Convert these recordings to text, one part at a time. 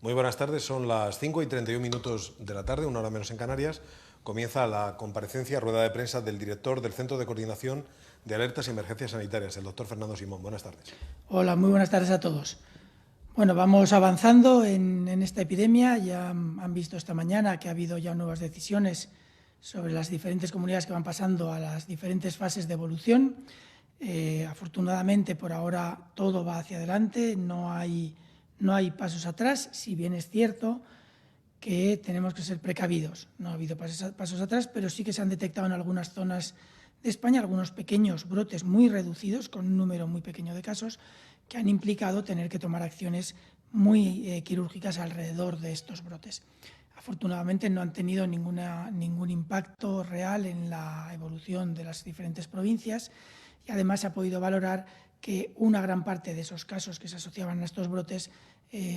Muy buenas tardes, son las 5:31 de la tarde, una hora menos en Canarias. Comienza la comparecencia, rueda de prensa del director del Centro de Coordinación de Alertas y Emergencias Sanitarias, el doctor Fernando Simón. Buenas tardes. Hola, muy buenas tardes a todos. Bueno, vamos avanzando en esta epidemia. Ya han visto esta mañana que ha habido ya nuevas decisiones sobre las diferentes comunidades que van pasando a las diferentes fases de evolución. Afortunadamente, por ahora todo va hacia adelante, no hay pasos atrás, si bien es cierto que tenemos que ser precavidos. No ha habido pasos atrás, pero sí que se han detectado en algunas zonas de España algunos pequeños brotes muy reducidos, con un número muy pequeño de casos, que han implicado tener que tomar acciones muy quirúrgicas alrededor de estos brotes. Afortunadamente no han tenido ningún impacto real en la evolución de las diferentes provincias y además se ha podido valorar que una gran parte de esos casos que se asociaban a estos brotes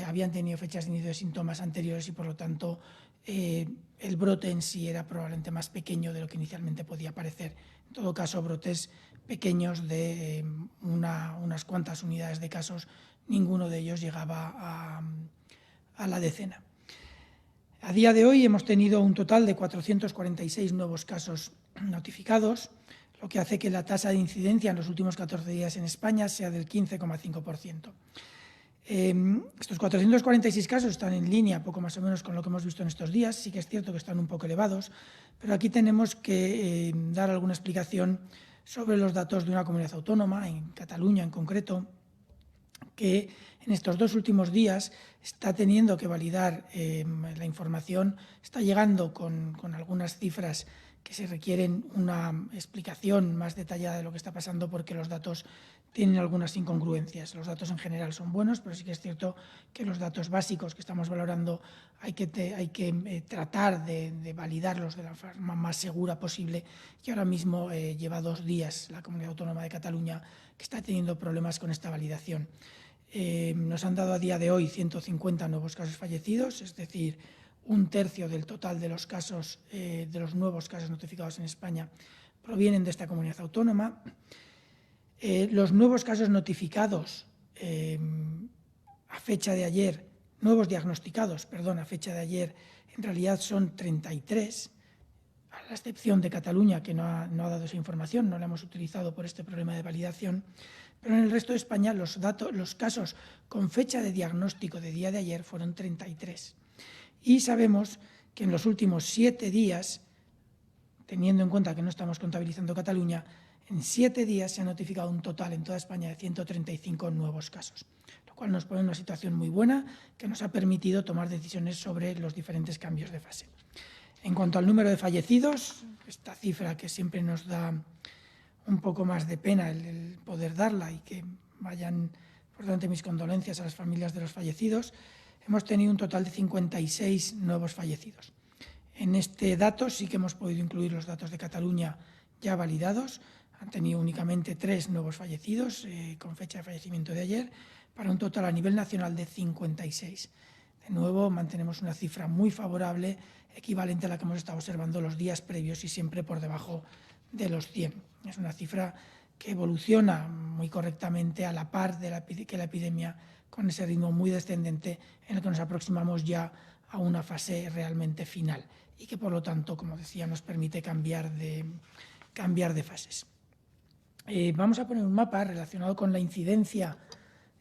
habían tenido fechas de inicio de síntomas anteriores y por lo tanto el brote en sí era probablemente más pequeño de lo que inicialmente podía parecer. En todo caso, brotes pequeños de unas cuantas unidades de casos, ninguno de ellos llegaba a la decena. A día de hoy hemos tenido un total de 446 nuevos casos notificados, lo que hace que la tasa de incidencia en los últimos 14 días en España sea del 15,5%. Estos 446 casos están en línea, poco más o menos, con lo que hemos visto en estos días. Sí que es cierto que están un poco elevados, pero aquí tenemos que dar alguna explicación sobre los datos de una comunidad autónoma, en Cataluña en concreto, que en estos 2 últimos días está teniendo que validar la información, está llegando con algunas cifras que se requieren una explicación más detallada de lo que está pasando porque los datos tienen algunas incongruencias. Los datos en general son buenos, pero sí que es cierto que los datos básicos que estamos valorando hay que tratar de validarlos de la forma más segura posible y ahora mismo lleva 2 días la Comunidad Autónoma de Cataluña que está teniendo problemas con esta validación. Nos han dado a día de hoy 150 nuevos casos fallecidos, es decir, un tercio del total de los casos, de los nuevos casos notificados en España provienen de esta comunidad autónoma. Los nuevos casos notificados a fecha de ayer, nuevos diagnosticados, perdón, a fecha de ayer, en realidad son 33, a la excepción de Cataluña, que no ha dado esa información, no la hemos utilizado por este problema de validación, pero en el resto de España los casos con fecha de diagnóstico de día de ayer fueron 33. Y sabemos que en los últimos 7 días, teniendo en cuenta que no estamos contabilizando Cataluña, en 7 días se ha notificado un total en toda España de 135 nuevos casos, lo cual nos pone en una situación muy buena que nos ha permitido tomar decisiones sobre los diferentes cambios de fase. En cuanto al número de fallecidos, esta cifra que siempre nos da un poco más de pena el poder darla y que vayan, por tanto, mis condolencias a las familias de los fallecidos, hemos tenido un total de 56 nuevos fallecidos. En este dato sí que hemos podido incluir los datos de Cataluña ya validados. Han tenido únicamente 3 nuevos fallecidos con fecha de fallecimiento de ayer, para un total a nivel nacional de 56. De nuevo, mantenemos una cifra muy favorable, equivalente a la que hemos estado observando los días previos y siempre por debajo de los 100. Es una cifra que evoluciona muy correctamente a la par de que la epidemia, con ese ritmo muy descendente en el que nos aproximamos ya a una fase realmente final y que, por lo tanto, como decía, nos permite cambiar de fases. Vamos a poner un mapa relacionado con la incidencia,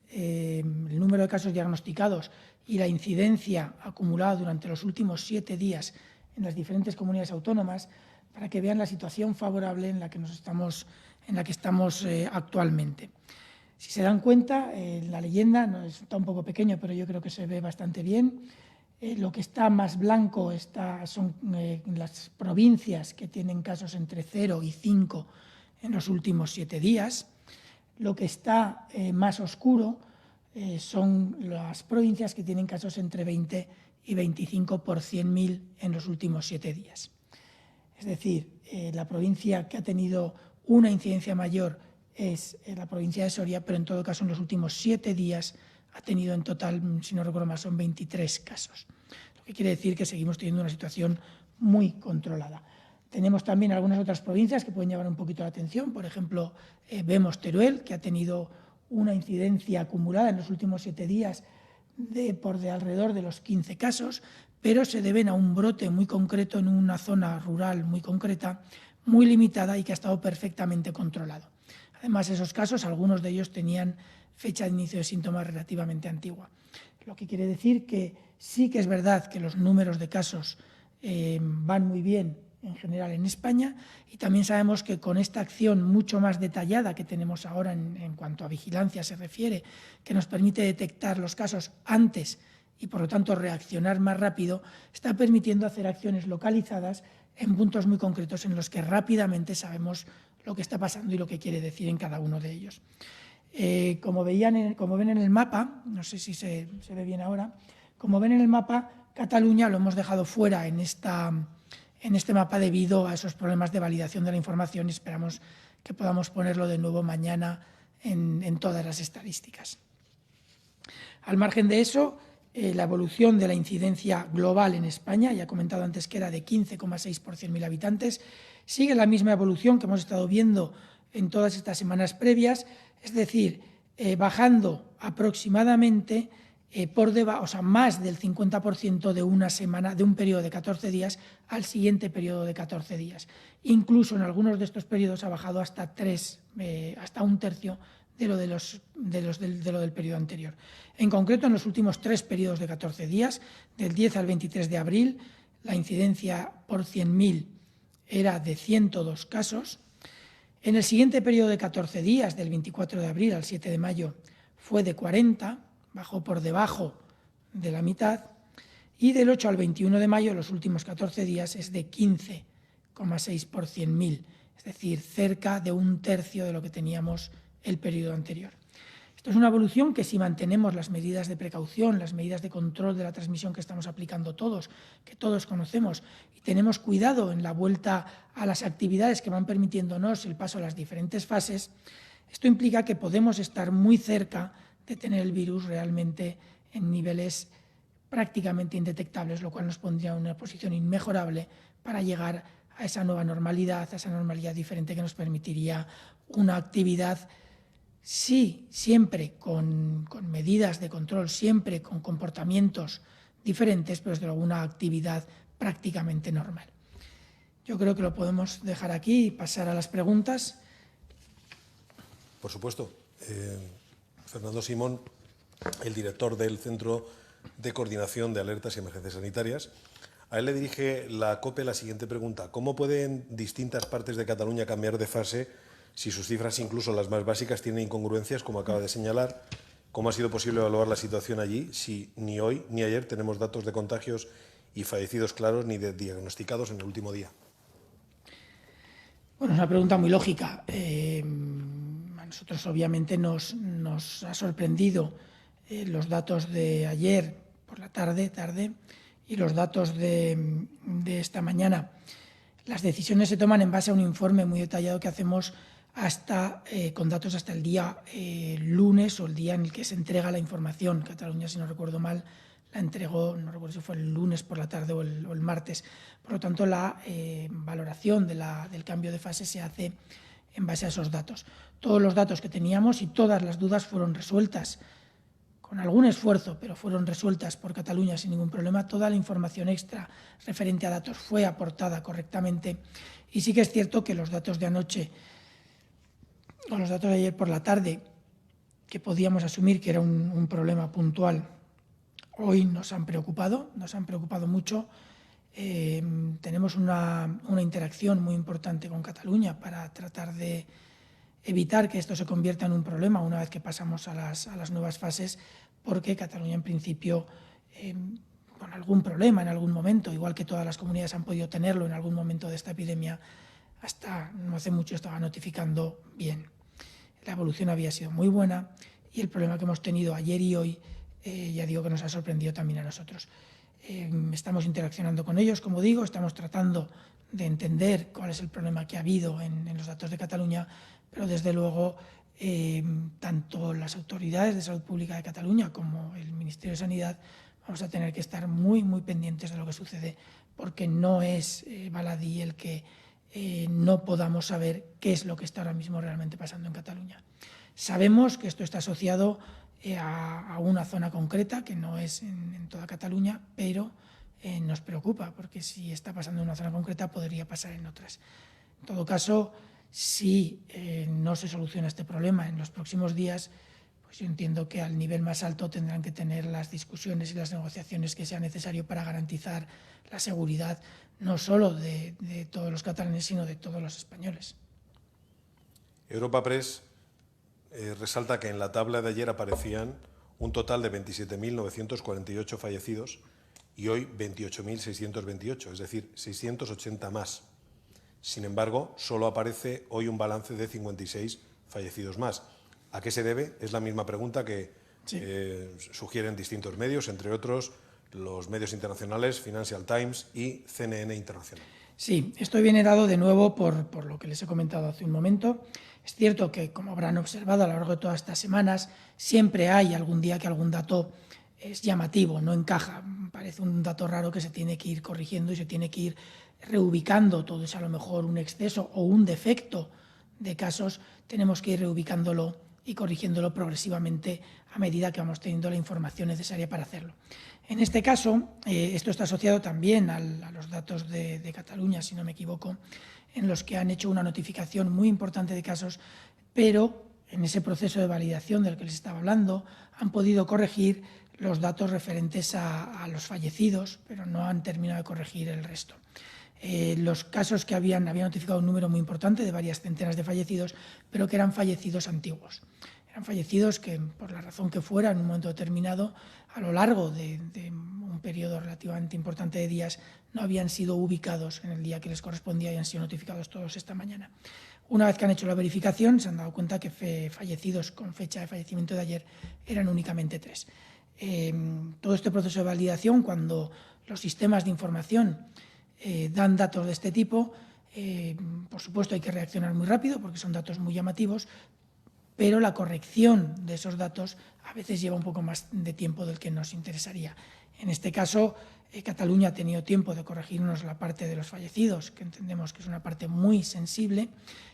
el número de casos diagnosticados y la incidencia acumulada durante los últimos 7 días en las diferentes comunidades autónomas para que vean la situación favorable en la que estamos actualmente. Si se dan cuenta, la leyenda está un poco pequeño, pero yo creo que se ve bastante bien. Lo que está más blanco son las provincias que tienen casos entre 0 y 5 en los últimos 7 días. Lo que está más oscuro son las provincias que tienen casos entre 20 y 25 por 100.000 en los últimos 7 días. Es decir, la provincia que ha tenido una incidencia mayor es la provincia de Soria, pero en todo caso en los últimos 7 días ha tenido en total, si no recuerdo mal, son 23 casos. Lo que quiere decir que seguimos teniendo una situación muy controlada. Tenemos también algunas otras provincias que pueden llamar un poquito la atención. Por ejemplo, vemos Teruel, que ha tenido una incidencia acumulada en los últimos 7 días de alrededor de los 15 casos, pero se deben a un brote muy concreto en una zona rural muy concreta, muy limitada y que ha estado perfectamente controlado. Además, esos casos, algunos de ellos tenían fecha de inicio de síntomas relativamente antigua. Lo que quiere decir que sí que es verdad que los números de casos van muy bien en general en España, y también sabemos que con esta acción mucho más detallada que tenemos ahora en cuanto a vigilancia se refiere, que nos permite detectar los casos antes y por lo tanto reaccionar más rápido, está permitiendo hacer acciones localizadas en puntos muy concretos en los que rápidamente sabemos lo que está pasando y lo que quiere decir en cada uno de ellos. Como ven en el mapa, no sé si se ve bien ahora, como ven en el mapa, Cataluña lo hemos dejado fuera en este mapa debido a esos problemas de validación de la información, y esperamos que podamos ponerlo de nuevo mañana en todas las estadísticas. Al margen de eso, la evolución de la incidencia global en España, ya he comentado antes que era de 15,6 por 100.000 habitantes, sigue la misma evolución que hemos estado viendo en todas estas semanas previas, es decir, bajando aproximadamente más del 50% de una semana, de un periodo de 14 días al siguiente periodo de 14 días. Incluso en algunos de estos periodos ha bajado hasta un tercio de lo del periodo anterior. En concreto, en los últimos 3 periodos de 14 días, del 10 al 23 de abril, la incidencia por 100.000 era de 102 casos. En el siguiente periodo de 14 días, del 24 de abril al 7 de mayo, fue de 40, bajó por debajo de la mitad, y del 8 al 21 de mayo, los últimos 14 días, es de 15,6 por 100.000, es decir, cerca de un tercio de lo que teníamos el periodo anterior. Esto es una evolución que, si mantenemos las medidas de precaución, las medidas de control de la transmisión que estamos aplicando todos, que todos conocemos, y tenemos cuidado en la vuelta a las actividades que van permitiéndonos el paso a las diferentes fases, esto implica que podemos estar muy cerca de tener el virus realmente en niveles prácticamente indetectables, lo cual nos pondría en una posición inmejorable para llegar a esa nueva normalidad, a esa normalidad diferente que nos permitiría una actividad, sí, siempre con medidas de control, siempre con comportamientos diferentes, pero desde luego una actividad prácticamente normal. Yo creo que lo podemos dejar aquí y pasar a las preguntas. Por supuesto. Fernando Simón, el director del Centro de Coordinación de Alertas y Emergencias Sanitarias. A él le dirige la COPE la siguiente pregunta: ¿cómo pueden distintas partes de Cataluña cambiar de fase si sus cifras, incluso las más básicas, tienen incongruencias, como acaba de señalar? ¿Cómo ha sido posible evaluar la situación allí si ni hoy ni ayer tenemos datos de contagios y fallecidos claros ni de diagnosticados en el último día? Bueno, es una pregunta muy lógica. A nosotros obviamente nos ha sorprendido los datos de ayer por la tarde y los datos de esta mañana. Las decisiones se toman en base a un informe muy detallado que hacemos con datos hasta el día lunes, o el día en el que se entrega la información. Cataluña, si no recuerdo mal, la entregó, no recuerdo si fue el lunes por la tarde o el martes. Por lo tanto, la valoración del cambio de fase se hace en base a esos datos. Todos los datos que teníamos y todas las dudas fueron resueltas, con algún esfuerzo, pero fueron resueltas por Cataluña sin ningún problema. Toda la información extra referente a datos fue aportada correctamente, y sí que es cierto que los datos de anoche o los datos de ayer por la tarde, que podíamos asumir que era un problema puntual, hoy nos han preocupado mucho. Tenemos una interacción muy importante con Cataluña para tratar de evitar que esto se convierta en un problema una vez que pasamos a las nuevas fases, porque Cataluña en principio, con algún problema en algún momento, igual que todas las comunidades han podido tenerlo en algún momento de esta epidemia, hasta no hace mucho estaba notificando bien. La evolución había sido muy buena, y el problema que hemos tenido ayer y hoy, ya digo que nos ha sorprendido también a nosotros. Estamos interaccionando con ellos, como digo, estamos tratando de entender cuál es el problema que ha habido en los datos de Cataluña, pero desde luego tanto las autoridades de salud pública de Cataluña como el Ministerio de Sanidad vamos a tener que estar muy, muy pendientes de lo que sucede, porque no es baladí el que no podamos saber qué es lo que está ahora mismo realmente pasando en Cataluña. Sabemos que esto está asociado a una zona concreta, que no es en toda Cataluña, pero nos preocupa, porque si está pasando en una zona concreta podría pasar en otras. En todo caso, si no se soluciona este problema en los próximos días, pues yo entiendo que al nivel más alto tendrán que tener las discusiones y las negociaciones que sea necesario para garantizar la seguridad no solo de todos los catalanes, sino de todos los españoles. Europa Press resalta que en la tabla de ayer aparecían un total de 27.948 fallecidos y hoy 28.628, es decir, 680 más. Sin embargo, solo aparece hoy un balance de 56 fallecidos más. ¿A qué se debe? Es la misma pregunta que sugieren distintos medios, entre otros los medios internacionales, Financial Times y CNN Internacional. Sí, esto viene dado de nuevo por lo que les he comentado hace un momento. Es cierto que, como habrán observado a lo largo de todas estas semanas, siempre hay algún día que algún dato es llamativo, no encaja. Parece un dato raro que se tiene que ir corrigiendo y se tiene que ir reubicando. Todo es a lo mejor un exceso o un defecto de casos. Tenemos que ir reubicándolo y corrigiéndolo progresivamente a medida que vamos teniendo la información necesaria para hacerlo. En este caso, esto está asociado también a los datos de Cataluña, si no me equivoco, en los que han hecho una notificación muy importante de casos, pero en ese proceso de validación del que les estaba hablando han podido corregir los datos referentes a los fallecidos, pero no han terminado de corregir el resto. Los casos que habían notificado un número muy importante de varias centenas de fallecidos, pero que eran fallecidos antiguos. Eran fallecidos que, por la razón que fuera, en un momento determinado, a lo largo de un periodo relativamente importante de días, no habían sido ubicados en el día que les correspondía y han sido notificados todos esta mañana. Una vez que han hecho la verificación, se han dado cuenta que fallecidos con fecha de fallecimiento de ayer eran únicamente 3. Todo este proceso de validación, cuando los sistemas de información dan datos de este tipo, por supuesto hay que reaccionar muy rápido porque son datos muy llamativos, pero la corrección de esos datos a veces lleva un poco más de tiempo del que nos interesaría. En este caso, Cataluña ha tenido tiempo de corregirnos la parte de los fallecidos, que entendemos que es una parte muy sensible.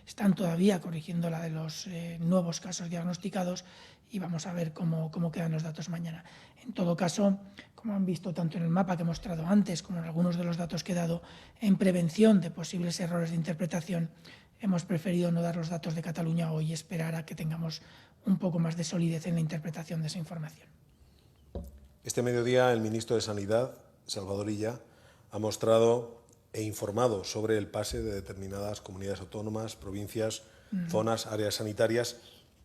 Están todavía corrigiendo la de los nuevos casos diagnosticados y vamos a ver cómo quedan los datos mañana. En todo caso, como han visto tanto en el mapa que he mostrado antes como en algunos de los datos que he dado, en prevención de posibles errores de interpretación, hemos preferido no dar los datos de Cataluña hoy y esperar a que tengamos un poco más de solidez en la interpretación de esa información. Este mediodía el ministro de Sanidad, Salvador Illa, ha mostrado e informado sobre el pase de determinadas comunidades autónomas, provincias, zonas, áreas sanitarias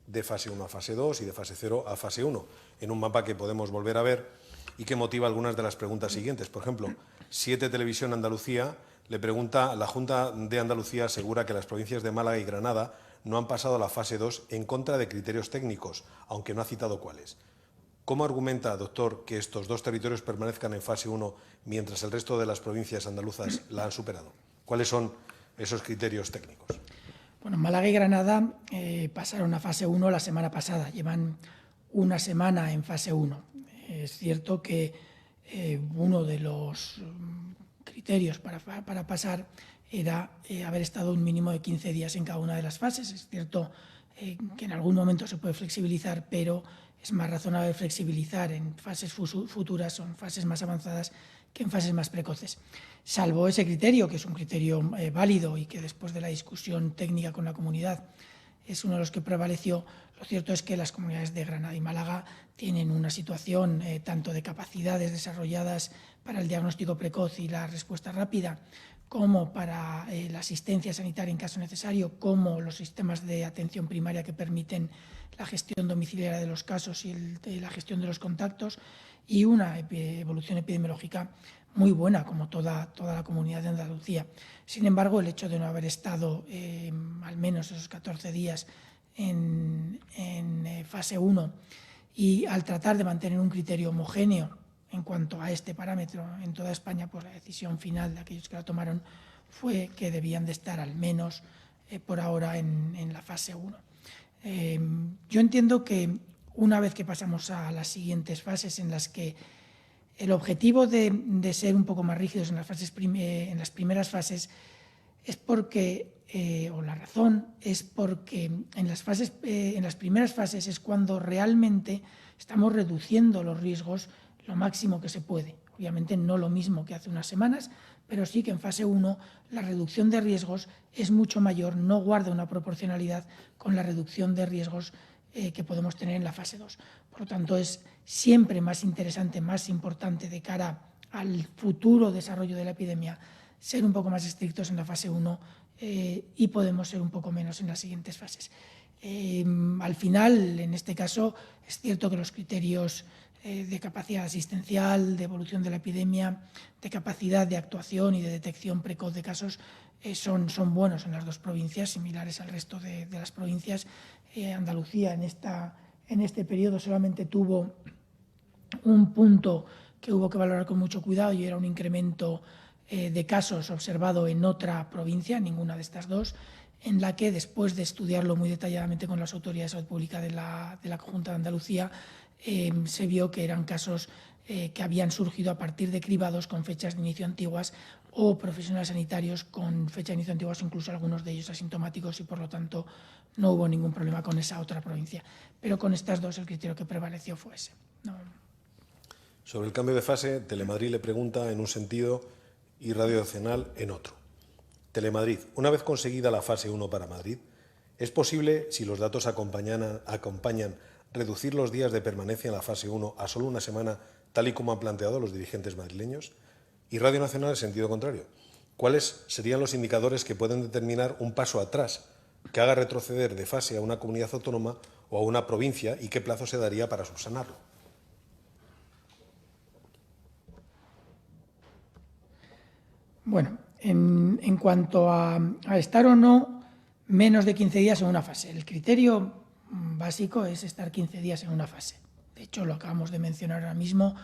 de fase 1 a fase 2 y de fase 0 a fase 1, en un mapa que podemos volver a ver y que motiva algunas de las preguntas siguientes. Por ejemplo, 7 Televisión Andalucía le pregunta: la Junta de Andalucía asegura que las provincias de Málaga y Granada no han pasado a la fase 2 en contra de criterios técnicos, aunque no ha citado cuáles. ¿Cómo argumenta, doctor, que estos dos territorios permanezcan en fase 1 mientras el resto de las provincias andaluzas la han superado? ¿Cuáles son esos criterios técnicos? Bueno, Málaga y Granada pasaron a fase 1 la semana pasada. Llevan una semana en fase 1. Es cierto que uno de los criterios para pasar era haber estado un mínimo de 15 días en cada una de las fases. Es cierto que en algún momento se puede flexibilizar, pero es más razonable flexibilizar en fases futuras o en fases más avanzadas que en fases más precoces. Salvo ese criterio, que es un criterio válido y que después de la discusión técnica con la comunidad es uno de los que prevaleció, lo cierto es que las comunidades de Granada y Málaga tienen una situación tanto de capacidades desarrolladas para el diagnóstico precoz y la respuesta rápida, como para la asistencia sanitaria en caso necesario, como los sistemas de atención primaria que permiten la gestión domiciliaria de los casos y la gestión de los contactos, y una evolución epidemiológica muy buena, como toda la comunidad de Andalucía. Sin embargo, el hecho de no haber estado al menos esos 14 días en fase 1 y al tratar de mantener un criterio homogéneo en cuanto a este parámetro en toda España, pues la decisión final de aquellos que la tomaron fue que debían de estar al menos por ahora en la fase 1. Yo entiendo que una vez que pasamos a las siguientes fases, en las que el objetivo de ser un poco más rígidos en las primeras fases es porque, o la razón es porque en las primeras fases es cuando realmente estamos reduciendo los riesgos lo máximo que se puede. Obviamente no lo mismo que hace unas semanas, pero sí que en fase 1 la reducción de riesgos es mucho mayor, no guarda una proporcionalidad con la reducción de riesgos que podemos tener en la fase 2. Por lo tanto, es siempre más interesante, más importante de cara al futuro desarrollo de la epidemia ser un poco más estrictos en la fase 1 y podemos ser un poco menos en las siguientes fases. Al final, en este caso, es cierto que los criterios de capacidad asistencial, de evolución de la epidemia, de capacidad de actuación y de detección precoz de casos son buenos en las dos provincias, similares al resto de las provincias. Andalucía en este periodo solamente tuvo un punto que hubo que valorar con mucho cuidado y era un incremento de casos observado en otra provincia, ninguna de estas dos, en la que después de estudiarlo muy detalladamente con las autoridades de salud pública de la Conjunta de Andalucía, se vio que eran casos que habían surgido a partir de cribados con fechas de inicio antiguas o profesionales sanitarios con fecha de inicio antiguas, incluso algunos de ellos asintomáticos, y por lo tanto no hubo ningún problema con esa otra provincia. Pero con estas dos el criterio que prevaleció fue ese. No. Sobre el cambio de fase, Telemadrid le pregunta en un sentido y Radio Nacional en otro. Telemadrid, una vez conseguida la fase 1 para Madrid, ¿es posible, si los datos acompañan, reducir los días de permanencia en la fase 1 a solo una semana, tal y como han planteado los dirigentes madrileños? Y Radio Nacional en sentido contrario. ¿Cuáles serían los indicadores que pueden determinar un paso atrás que haga retroceder de fase a una comunidad autónoma o a una provincia y qué plazo se daría para subsanarlo? Bueno, en cuanto a estar o no menos de 15 días en una fase, el criterio básico es estar 15 días en una fase. De hecho, lo acabamos de mencionar ahora mismo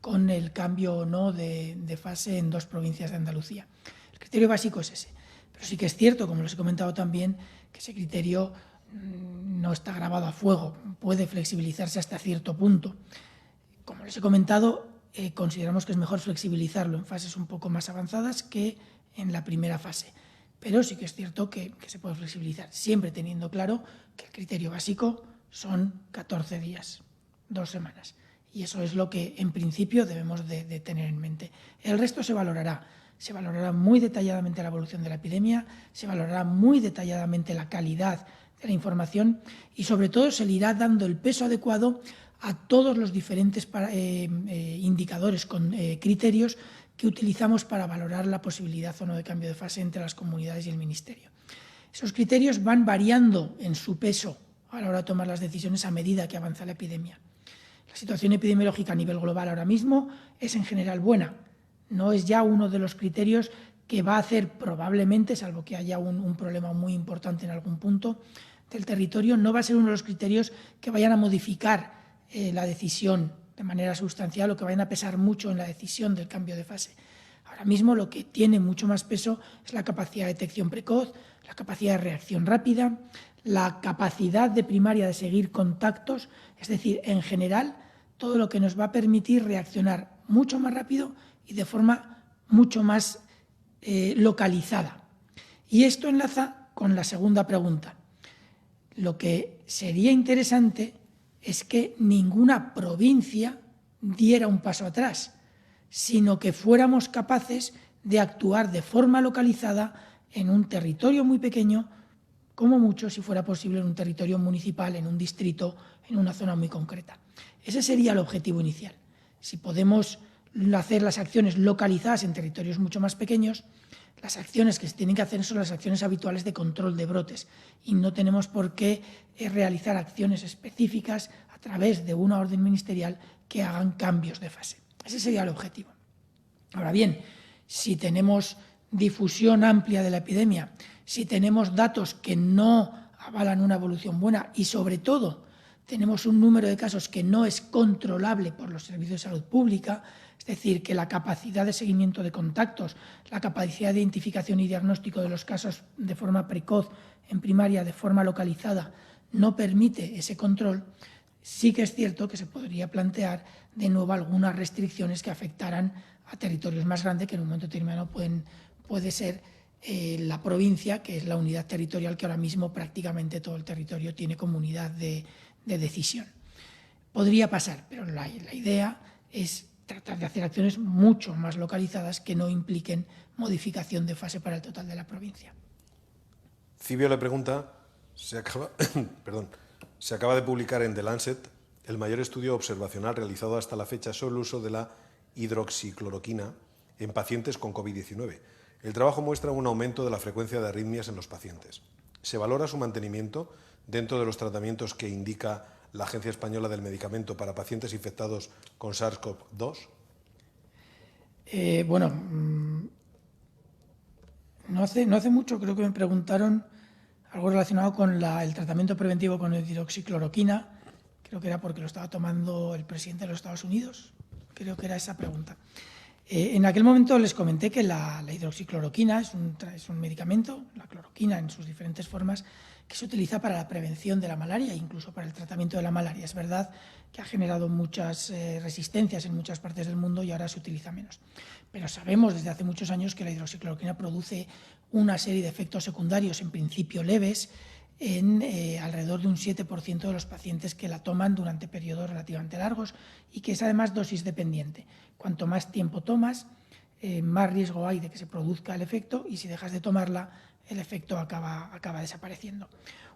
con el cambio o no de fase en dos provincias de Andalucía. El criterio básico es ese. Pero sí que es cierto, como les he comentado también, que ese criterio no está grabado a fuego, puede flexibilizarse hasta cierto punto. Como les he comentado, consideramos que es mejor flexibilizarlo en fases un poco más avanzadas que en la primera fase. Pero sí que es cierto que se puede flexibilizar, siempre teniendo claro que el criterio básico son 14 días, 2 semanas. Y eso es lo que, en principio, debemos de tener en mente. El resto se valorará muy detalladamente la evolución de la epidemia, se valorará muy detalladamente la calidad de la información y, sobre todo, se le irá dando el peso adecuado a todos los diferentes indicadores con criterios que utilizamos para valorar la posibilidad o no de cambio de fase entre las comunidades y el Ministerio. Esos criterios van variando en su peso a la hora de tomar las decisiones a medida que avanza la epidemia. La situación epidemiológica a nivel global ahora mismo es en general buena. No es ya uno de los criterios que va a hacer probablemente, salvo que haya un problema muy importante en algún punto del territorio, no va a ser uno de los criterios que vayan a modificar la decisión de manera sustancial o que vayan a pesar mucho en la decisión del cambio de fase. Ahora mismo lo que tiene mucho más peso es la capacidad de detección precoz, la capacidad de reacción rápida, la capacidad de primaria de seguir contactos, es decir, en general, todo lo que nos va a permitir reaccionar mucho más rápido y de forma mucho más localizada. Y esto enlaza con la segunda pregunta. Lo que sería interesante es que ninguna provincia diera un paso atrás, sino que fuéramos capaces de actuar de forma localizada en un territorio muy pequeño, como mucho, si fuera posible, en un territorio municipal, en un distrito, en una zona muy concreta. Ese sería el objetivo inicial. Si podemos hacer las acciones localizadas en territorios mucho más pequeños, las acciones que se tienen que hacer son las acciones habituales de control de brotes y no tenemos por qué realizar acciones específicas a través de una orden ministerial que hagan cambios de fase. Ese sería el objetivo. Ahora bien, si tenemos difusión amplia de la epidemia, si tenemos datos que no avalan una evolución buena y, sobre todo, tenemos un número de casos que no es controlable por los servicios de salud pública, es decir, que la capacidad de seguimiento de contactos, la capacidad de identificación y diagnóstico de los casos de forma precoz en primaria, de forma localizada, no permite ese control, sí que es cierto que se podría plantear de nuevo algunas restricciones que afectaran a territorios más grandes que en un momento determinado puede ser la provincia, que es la unidad territorial que ahora mismo prácticamente todo el territorio tiene como unidad de decisión. Podría pasar, pero la idea es tratar de hacer acciones mucho más localizadas que no impliquen modificación de fase para el total de la provincia. Cibio le pregunta, se acaba de publicar en The Lancet el mayor estudio observacional realizado hasta la fecha sobre el uso de la hidroxicloroquina en pacientes con COVID-19. El trabajo muestra un aumento de la frecuencia de arritmias en los pacientes. ¿Se valora su mantenimiento dentro de los tratamientos que indica la Agencia Española del Medicamento para pacientes infectados con SARS-CoV-2? No hace mucho creo que me preguntaron algo relacionado con el tratamiento preventivo con hidroxicloroquina. Creo que era porque lo estaba tomando el presidente de los Estados Unidos. Creo que era esa pregunta. En aquel momento les comenté que la hidroxicloroquina es un medicamento, la cloroquina en sus diferentes formas, que se utiliza para la prevención de la malaria e incluso para el tratamiento de la malaria. Es verdad que ha generado muchas resistencias en muchas partes del mundo y ahora se utiliza menos. Pero sabemos desde hace muchos años que la hidroxicloroquina produce una serie de efectos secundarios, en principio leves, en alrededor de un 7% de los pacientes que la toman durante periodos relativamente largos y que es además dosis dependiente. Cuanto más tiempo tomas, más riesgo hay de que se produzca el efecto y si dejas de tomarla, el efecto acaba desapareciendo.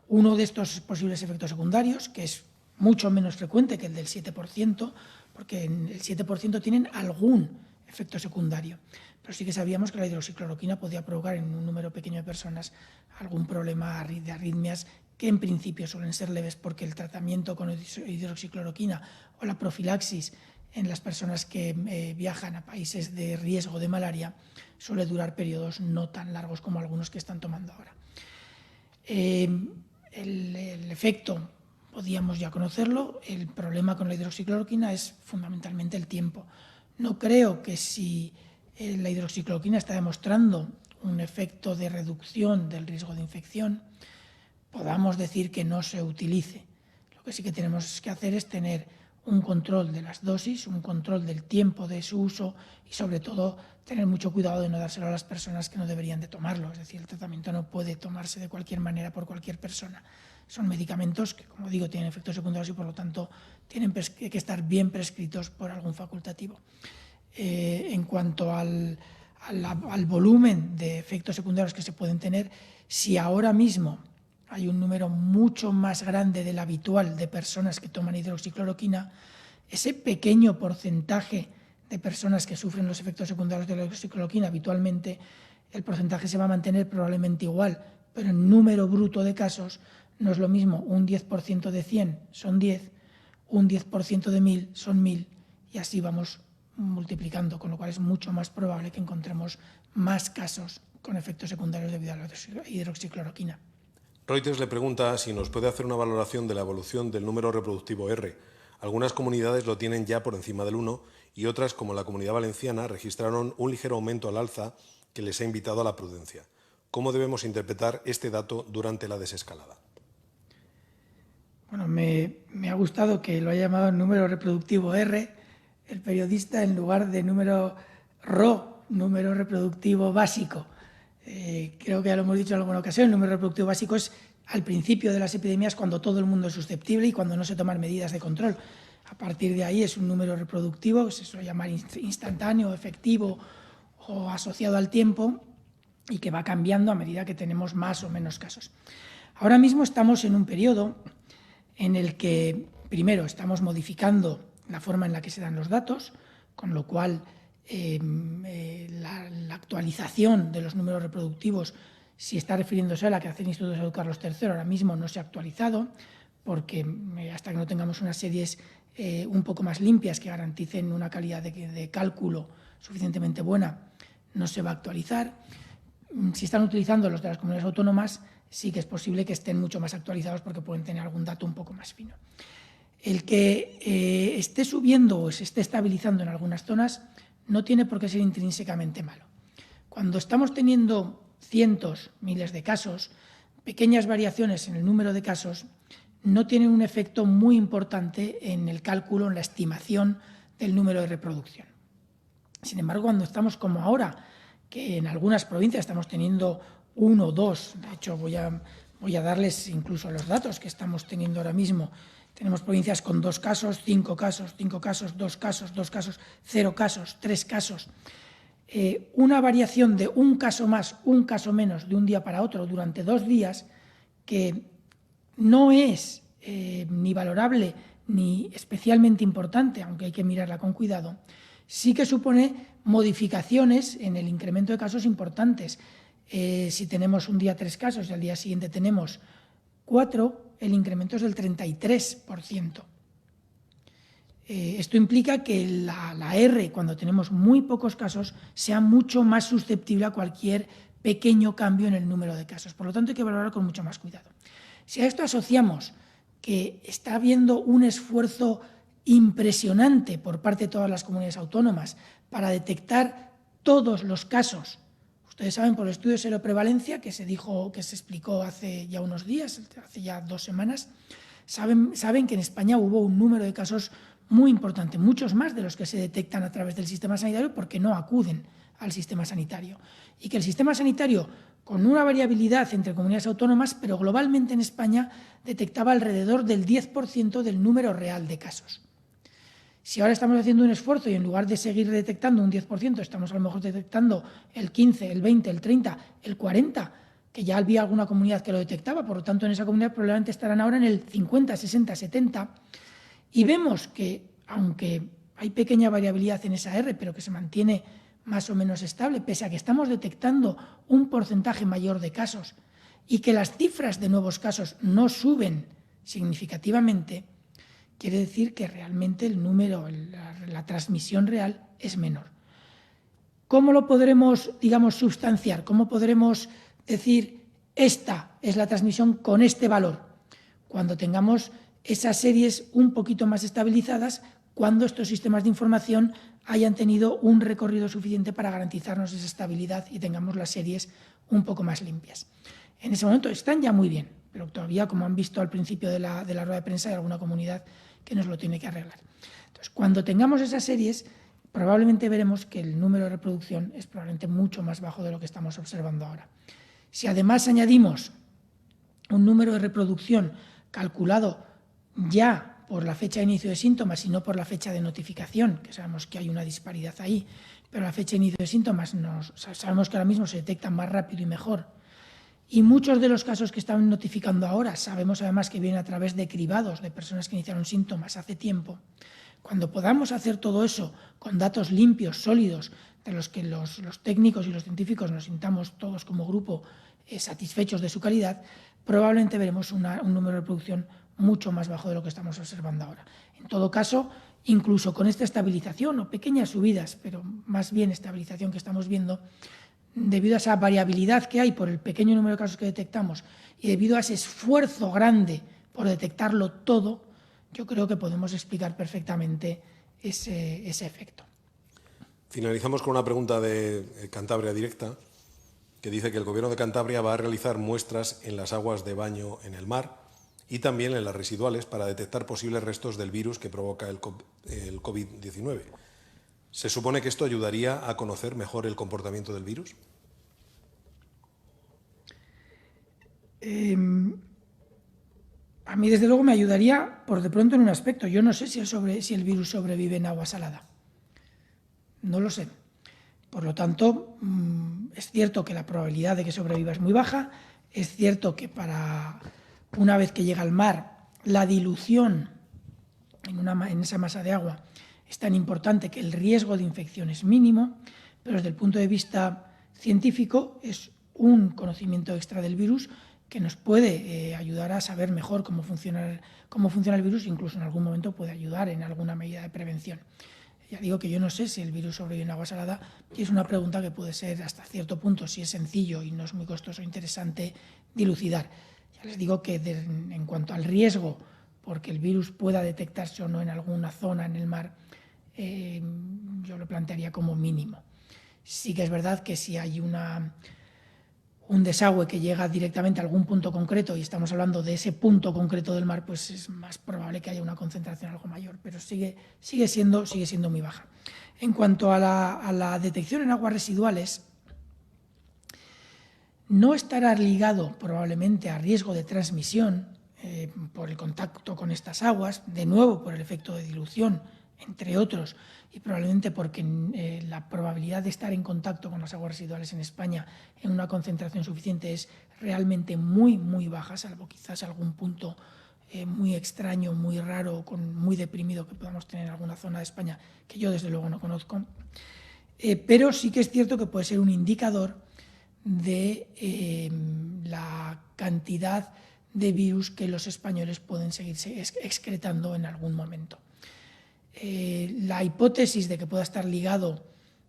Uno de estos posibles efectos secundarios, que es mucho menos frecuente que el del 7%, porque en el 7% tienen algún efecto secundario, pero sí que sabíamos que la hidroxicloroquina podía provocar en un número pequeño de personas algún problema de arritmias que en principio suelen ser leves porque el tratamiento con hidroxicloroquina o la profilaxis en las personas que viajan a países de riesgo de malaria suele durar periodos no tan largos como algunos que están tomando ahora. El efecto podíamos ya conocerlo, el problema con la hidroxicloroquina es fundamentalmente el tiempo. No creo que si la hidroxicloroquina está demostrando un efecto de reducción del riesgo de infección, podamos decir que no se utilice. Lo que sí que tenemos que hacer es tener un control de las dosis, un control del tiempo de su uso y sobre todo tener mucho cuidado de no dárselo a las personas que no deberían de tomarlo. Es decir, el tratamiento no puede tomarse de cualquier manera por cualquier persona. Son medicamentos que, como digo, tienen efectos secundarios y por lo tanto tienen que estar bien prescritos por algún facultativo. En cuanto al volumen de efectos secundarios que se pueden tener, si ahora mismo hay un número mucho más grande del habitual de personas que toman hidroxicloroquina, ese pequeño porcentaje de personas que sufren los efectos secundarios de la hidroxicloroquina habitualmente, el porcentaje se va a mantener probablemente igual, pero en número bruto de casos no es lo mismo, un 10% de 100 son 10, un 10% de 1000 son 1000 y así vamos multiplicando, con lo cual es mucho más probable que encontremos más casos con efectos secundarios debido a la hidroxicloroquina. Reuters le pregunta si nos puede hacer una valoración de la evolución del número reproductivo R. Algunas comunidades lo tienen ya por encima del 1 y otras, como la Comunidad Valenciana, registraron un ligero aumento al alza que les ha invitado a la prudencia. ¿Cómo debemos interpretar este dato durante la desescalada? Bueno, me ha gustado que lo haya llamado número reproductivo R, el periodista, en lugar de número reproductivo básico. Creo que ya lo hemos dicho en alguna ocasión, el número reproductivo básico es al principio de las epidemias cuando todo el mundo es susceptible y cuando no se toman medidas de control. A partir de ahí es un número reproductivo, se suele llamar instantáneo, efectivo o asociado al tiempo y que va cambiando a medida que tenemos más o menos casos. Ahora mismo estamos en un periodo en el que, primero, estamos modificando la forma en la que se dan los datos, con lo cual la actualización de los números reproductivos, si está refiriéndose a la que hace el Instituto de Salud Carlos III, ahora mismo no se ha actualizado, porque hasta que no tengamos unas series un poco más limpias que garanticen una calidad de cálculo suficientemente buena, no se va a actualizar. Si están utilizando los de las comunidades autónomas, sí que es posible que estén mucho más actualizados porque pueden tener algún dato un poco más fino. El que esté subiendo o se esté estabilizando en algunas zonas no tiene por qué ser intrínsecamente malo. Cuando estamos teniendo cientos, miles de casos, pequeñas variaciones en el número de casos no tienen un efecto muy importante en el cálculo, en la estimación del número de reproducción. Sin embargo, cuando estamos como ahora, que en algunas provincias estamos teniendo 1 o 2, de hecho voy a darles incluso los datos que estamos teniendo ahora mismo, Tenemos provincias con 2 casos, 5 casos, 5 casos, 2 casos, 2 casos, 0 casos, 3 casos. Una variación de un caso más, un caso menos de un día para otro durante 2 días, que no es ni valorable ni especialmente importante, aunque hay que mirarla con cuidado, sí que supone modificaciones en el incremento de casos importantes. Si tenemos un día 3 casos y al día siguiente tenemos 4, el incremento es del 33%. Esto implica que la R, cuando tenemos muy pocos casos, sea mucho más susceptible a cualquier pequeño cambio en el número de casos. Por lo tanto, hay que valorarlo con mucho más cuidado. Si a esto asociamos que está habiendo un esfuerzo impresionante por parte de todas las comunidades autónomas para detectar todos los casos, ustedes saben por el estudio de seroprevalencia que se explicó hace ya unos días, hace ya 2 semanas, saben que en España hubo un número de casos muy importante, muchos más de los que se detectan a través del sistema sanitario porque no acuden al sistema sanitario. Y que el sistema sanitario, con una variabilidad entre comunidades autónomas, pero globalmente en España, detectaba alrededor del 10% del número real de casos. Si ahora estamos haciendo un esfuerzo y en lugar de seguir detectando un 10%, estamos a lo mejor detectando el 15, el 20, el 30, el 40%, que ya había alguna comunidad que lo detectaba, por lo tanto en esa comunidad probablemente estarán ahora en el 50, 60, 70%, y vemos que, aunque hay pequeña variabilidad en esa R, pero que se mantiene más o menos estable, pese a que estamos detectando un porcentaje mayor de casos y que las cifras de nuevos casos no suben significativamente, quiere decir que realmente el número, la transmisión real es menor. ¿Cómo lo podremos, sustanciar? ¿Cómo podremos decir esta es la transmisión con este valor? Cuando tengamos esas series un poquito más estabilizadas, cuando estos sistemas de información hayan tenido un recorrido suficiente para garantizarnos esa estabilidad y tengamos las series un poco más limpias. En ese momento están ya muy bien, pero todavía, como han visto al principio de la rueda de prensa, hay alguna comunidad que nos lo tiene que arreglar. Entonces, cuando tengamos esas series, probablemente veremos que el número de reproducción es probablemente mucho más bajo de lo que estamos observando ahora. Si además añadimos un número de reproducción calculado ya por la fecha de inicio de síntomas y no por la fecha de notificación, que sabemos que hay una disparidad ahí, pero la fecha de inicio de síntomas sabemos que ahora mismo se detectan más rápido y mejor. Y muchos de los casos que están notificando ahora, sabemos además que vienen a través de cribados de personas que iniciaron síntomas hace tiempo. Cuando podamos hacer todo eso con datos limpios, sólidos, de los que los técnicos y los científicos nos sintamos todos como grupo satisfechos de su calidad, probablemente veremos un número de reproducción mucho más bajo de lo que estamos observando ahora. En todo caso, incluso con esta estabilización o pequeñas subidas, pero más bien estabilización que estamos viendo, debido a esa variabilidad que hay por el pequeño número de casos que detectamos y debido a ese esfuerzo grande por detectarlo todo, yo creo que podemos explicar perfectamente ese efecto. Finalizamos con una pregunta de Cantabria Directa, que dice que el Gobierno de Cantabria va a realizar muestras en las aguas de baño en el mar y también en las residuales para detectar posibles restos del virus que provoca el COVID-19. ¿Se supone que esto ayudaría a conocer mejor el comportamiento del virus? A mí, desde luego, me ayudaría, por de pronto, en un aspecto. Yo no sé si el virus sobrevive en agua salada. No lo sé. Por lo tanto, es cierto que la probabilidad de que sobreviva es muy baja. Es cierto que una vez que llega al mar, la dilución en esa masa de agua es tan importante que el riesgo de infección es mínimo, pero desde el punto de vista científico es un conocimiento extra del virus que nos puede ayudar a saber mejor cómo funciona el virus, incluso en algún momento puede ayudar en alguna medida de prevención. Ya digo que yo no sé si el virus sobrevive en agua salada y es una pregunta que puede ser hasta cierto punto, si es sencillo y no es muy costoso o interesante, dilucidar. Ya les digo que en cuanto al riesgo, porque el virus pueda detectarse o no en alguna zona en el mar, yo lo plantearía como mínimo. Sí que es verdad que si hay un desagüe que llega directamente a algún punto concreto y estamos hablando de ese punto concreto del mar, pues es más probable que haya una concentración algo mayor, pero sigue siendo muy baja. En cuanto a la detección en aguas residuales, no estará ligado probablemente a riesgo de transmisión, por el contacto con estas aguas, de nuevo por el efecto de dilución, entre otros, y probablemente porque la probabilidad de estar en contacto con las aguas residuales en España en una concentración suficiente es realmente muy, muy baja, salvo quizás algún punto muy extraño, muy raro, muy deprimido que podamos tener en alguna zona de España, que yo desde luego no conozco. Pero sí que es cierto que puede ser un indicador de la cantidad de virus que los españoles pueden seguir excretando en algún momento. La hipótesis de que pueda estar ligado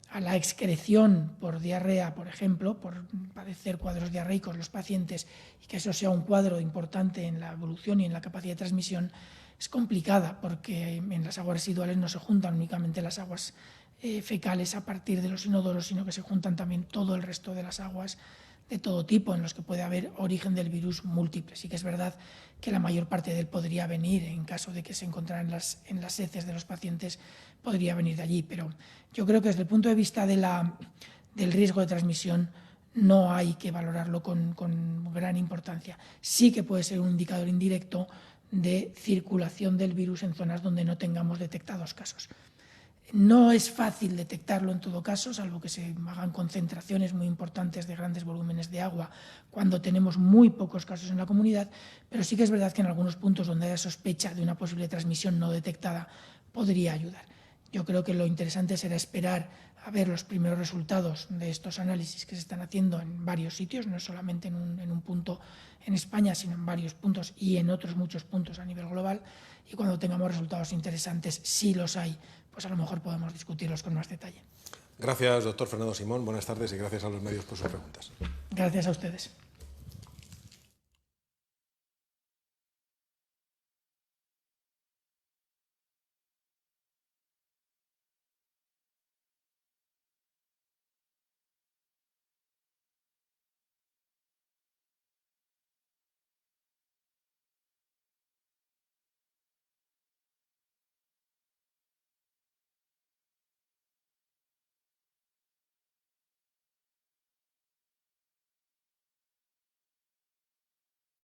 a la excreción por diarrea, por ejemplo, por padecer cuadros diarreicos los pacientes y que eso sea un cuadro importante en la evolución y en la capacidad de transmisión, es complicada porque en las aguas residuales no se juntan únicamente las aguas fecales a partir de los inodoros, sino que se juntan también todo el resto de las aguas de todo tipo en los que puede haber origen del virus múltiple. Sí que es verdad que la mayor parte de él podría venir, en caso de que se encontrara en las heces de los pacientes, podría venir de allí, pero yo creo que desde el punto de vista del riesgo de transmisión no hay que valorarlo con gran importancia. Sí que puede ser un indicador indirecto de circulación del virus en zonas donde no tengamos detectados casos. No es fácil detectarlo en todo caso, salvo que se hagan concentraciones muy importantes de grandes volúmenes de agua cuando tenemos muy pocos casos en la comunidad, pero sí que es verdad que en algunos puntos donde haya sospecha de una posible transmisión no detectada podría ayudar. Yo creo que lo interesante será esperar a ver los primeros resultados de estos análisis que se están haciendo en varios sitios, no solamente en un punto en España, sino en varios puntos y en otros muchos puntos a nivel global. Y cuando tengamos resultados interesantes, si los hay, pues a lo mejor podemos discutirlos con más detalle. Gracias, doctor Fernando Simón. Buenas tardes y gracias a los medios por sus preguntas. Gracias a ustedes.